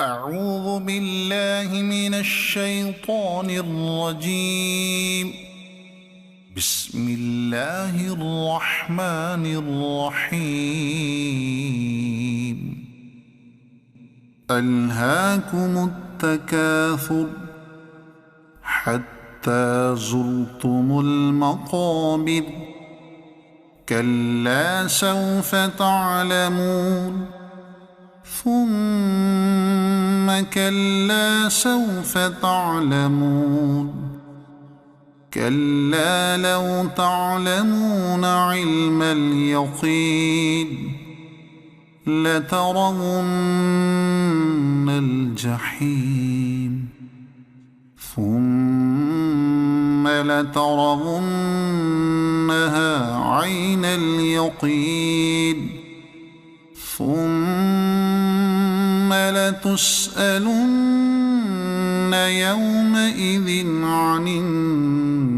أعوذ بالله من الشيطان الرجيم. بسم الله الرحمن الرحيم. ألهاكم التكاثر حتى زرتم المقابر كلا سوف تعلمون ثم كلا سوف تعلمون كلا لو تعلمون علم اليقين لترون الجحيم ثم لترونها عين اليقين ثم لتسألن يومئذ عن النعيم.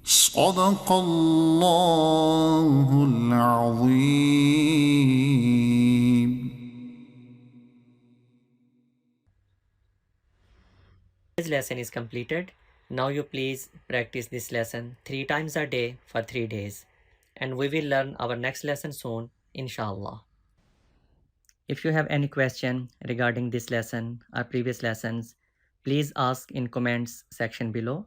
صدق الله العظيم. This lesson is completed. Now you please practice this lesson 3 times a day for 3 days. And we will learn our next lesson soon, inshallah. If you have any question regarding this lesson or previous lessons, please ask in comments section below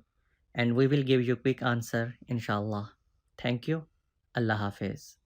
and we will give you quick answer, inshallah. Thank you. Allah Hafiz.